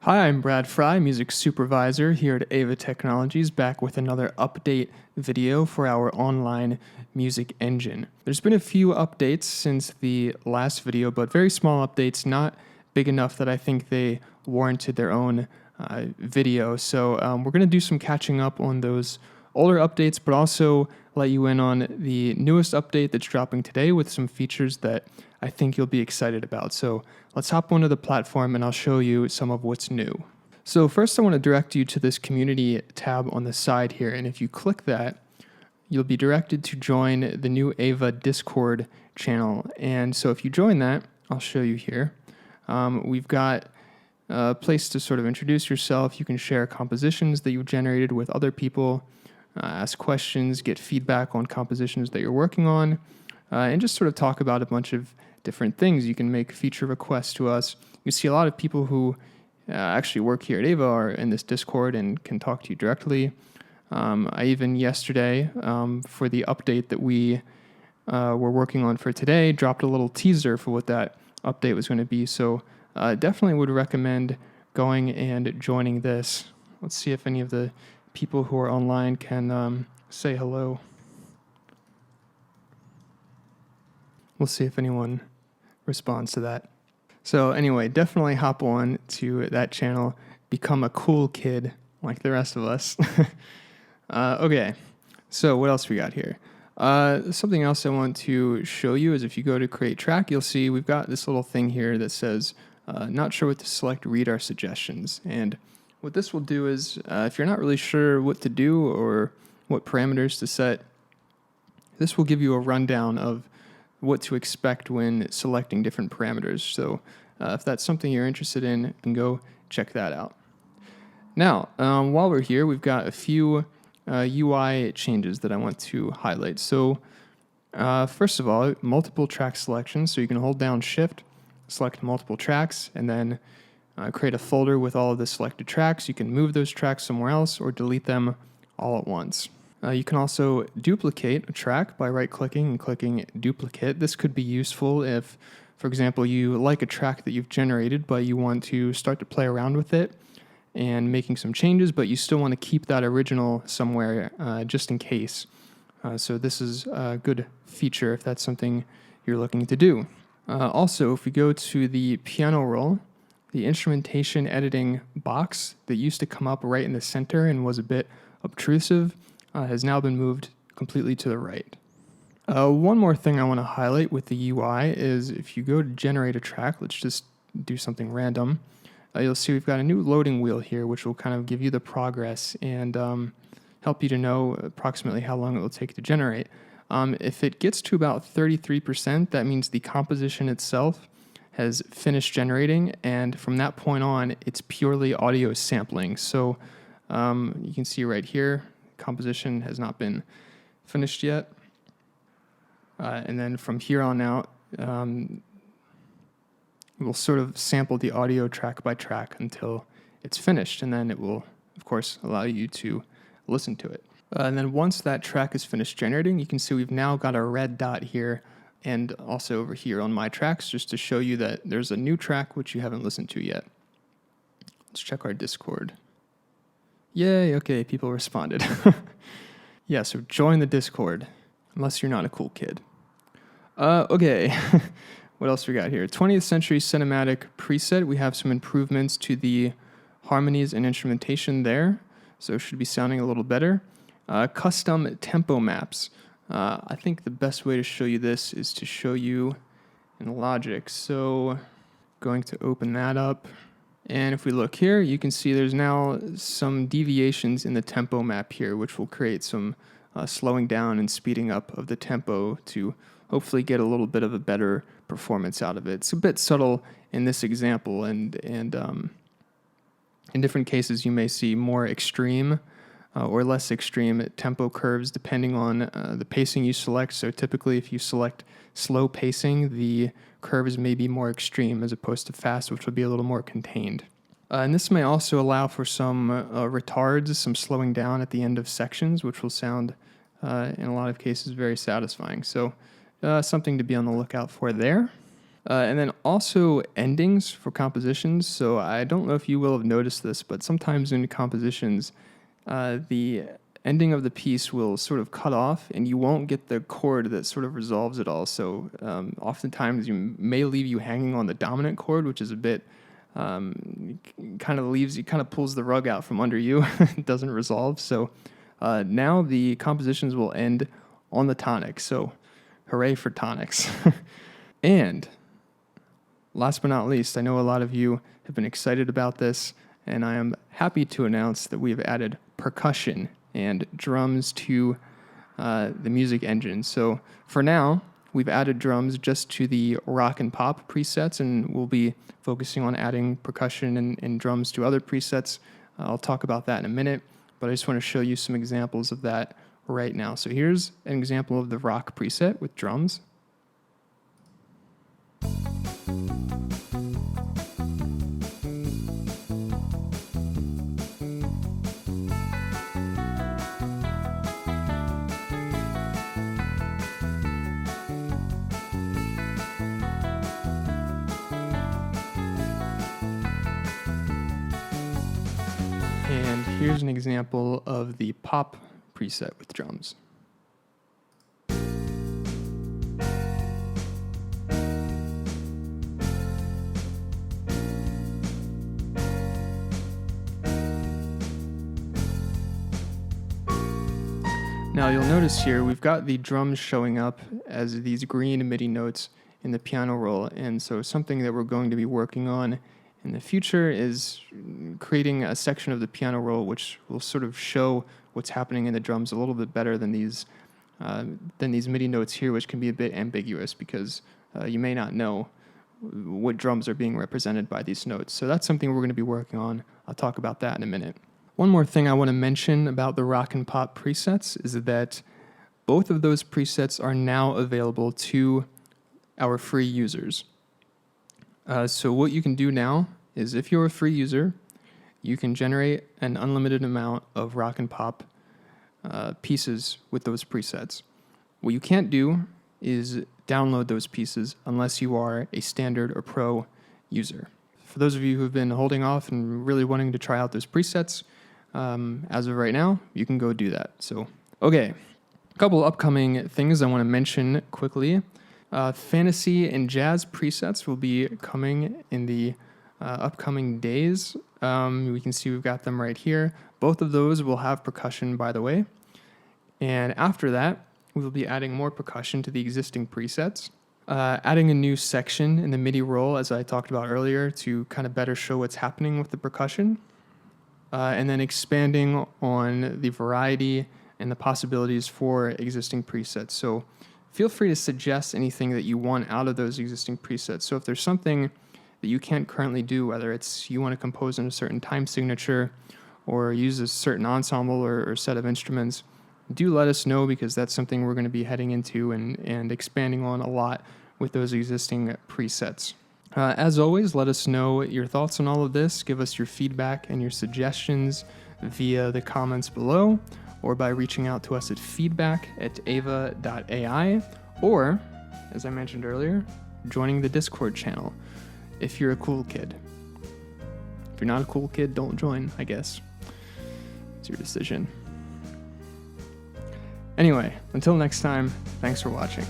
Hi, I'm Brad Frey, Music Supervisor here at AIVA Technologies, back with another update video for our online music engine. There's been a few updates since the last video, but very small updates, not big enough that I think they warranted their own video. So we're going to do some catching up on those older updates, but also let you in on the newest update that's dropping today with some features that I think you'll be excited about. So let's hop onto the platform and I'll show you some of what's new. So first I want to direct you to this community tab on the side here. And if you click that, you'll be directed to join the new AIVA Discord channel. And so if you join that, I'll show you here. We've got a place to sort of introduce yourself. You can share compositions that you've generated with other people, ask questions, get feedback on compositions that you're working on, and just sort of talk about a bunch of different things. You can make feature requests to us. You see a lot of people who actually work here at AIVA are in this Discord and can talk to you directly. I even yesterday, for the update that we were working on for today, dropped a little teaser for what that update was going to be. So definitely would recommend going and joining this. Let's see if any of the people who are online can say hello. We'll see if anyone responds to that. So anyway, definitely hop on to that channel, become a cool kid like the rest of us. Okay, so what else we got here? Something else I want to show you is if you go to create track, you'll see we've got this little thing here that says, not sure what to select, read our suggestions. And what this will do is, if you're not really sure what to do or what parameters to set, this will give you a rundown of what to expect when selecting different parameters. So if that's something you're interested in, you can go check that out. Now, while we're here, we've got a few UI changes that I want to highlight. So first of all, multiple track selection. So you can hold down Shift, select multiple tracks, and then create a folder with all of the selected tracks. You can move those tracks somewhere else or delete them all at once. You can also duplicate a track by right-clicking and clicking Duplicate. This could be useful if, for example, you like a track that you've generated, but you want to start to play around with it and making some changes, but you still want to keep that original somewhere just in case. So this is a good feature if that's something you're looking to do. Also, if we go to the piano roll, the instrumentation editing box that used to come up right in the center and was a bit obtrusive has now been moved completely to the right. One more thing I want to highlight with the UI is if you go to generate a track, let's just do something random, you'll see we've got a new loading wheel here, which will kind of give you the progress and help you to know approximately how long it will take to generate. If it gets to about 33%, that means the composition itself has finished generating, and from that point on, it's purely audio sampling. So you can see right here, composition has not been finished yet. And then from here on out, we'll sort of sample the audio track by track until it's finished, and then it will, of course, allow you to listen to it. And then once that track is finished generating, you can see we've now got a red dot here and also over here on my tracks, just to show you that there's a new track which you haven't listened to yet. Let's check our Discord. Yay, okay, people responded. Yeah, so join the Discord, unless you're not a cool kid. Okay, what else we got here? 20th Century Cinematic preset. We have some improvements to the harmonies and instrumentation there, so it should be sounding a little better. Custom tempo maps. I think the best way to show you this is to show you in Logic. So going to open that up. And if we look here, you can see there's now some deviations in the tempo map here, which will create some slowing down and speeding up of the tempo to hopefully get a little bit of a better performance out of it. It's a bit subtle in this example, and in different cases you may see more extreme or less extreme tempo curves depending on the pacing you select. So typically if you select slow pacing, the curves may be more extreme as opposed to fast, which will be a little more contained. And this may also allow for some retards, some slowing down at the end of sections, which will sound, in a lot of cases, very satisfying. So something to be on the lookout for there. And then also endings for compositions. So I don't know if you will have noticed this, but sometimes in compositions, the ending of the piece will sort of cut off and you won't get the chord that sort of resolves it all. So oftentimes you may leave you hanging on the dominant chord, which is a bit kind of pulls the rug out from under you. It doesn't resolve. So now the compositions will end on the tonic. So hooray for tonics. And last but not least, I know a lot of you have been excited about this, and I am happy to announce that we have added percussion and drums to the music engine. So for now, we've added drums just to the rock and pop presets, and we'll be focusing on adding percussion and drums to other presets. I'll talk about that in a minute, but I just want to show you some examples of that right now. So here's an example of the rock preset with drums. And here's an example of the pop preset with drums. Now you'll notice here we've got the drums showing up as these green MIDI notes in the piano roll, and so something that we're going to be working on in the future is creating a section of the piano roll which will sort of show what's happening in the drums a little bit better than these MIDI notes here, which can be a bit ambiguous because you may not know what drums are being represented by these notes. So that's something we're going to be working on. I'll talk about that in a minute. One more thing I want to mention about the rock and pop presets is that both of those presets are now available to our free users. So what you can do now is, if you're a free user, you can generate an unlimited amount of rock and pop pieces with those presets. What you can't do is download those pieces unless you are a standard or pro user. For those of you who have been holding off and really wanting to try out those presets, as of right now, you can go do that. So, okay, a couple upcoming things I want to mention quickly. Fantasy and jazz presets will be coming in the upcoming days. We can see we've got them right here. Both of those will have percussion, by the way. And after that, we will be adding more percussion to the existing presets. Adding a new section in the MIDI roll, as I talked about earlier, to kind of better show what's happening with the percussion. And then expanding on the variety and the possibilities for existing presets. So feel free to suggest anything that you want out of those existing presets. So if there's something that you can't currently do, whether it's you want to compose in a certain time signature or use a certain ensemble or set of instruments, do let us know, because that's something we're going to be heading into and expanding on a lot with those existing presets. As always, let us know your thoughts on all of this. Give us your feedback and your suggestions via the comments below, or by reaching out to us at feedback@AIVA.ai, or, as I mentioned earlier, joining the Discord channel if you're a cool kid. If you're not a cool kid, don't join, I guess. It's your decision. Anyway, until next time, thanks for watching.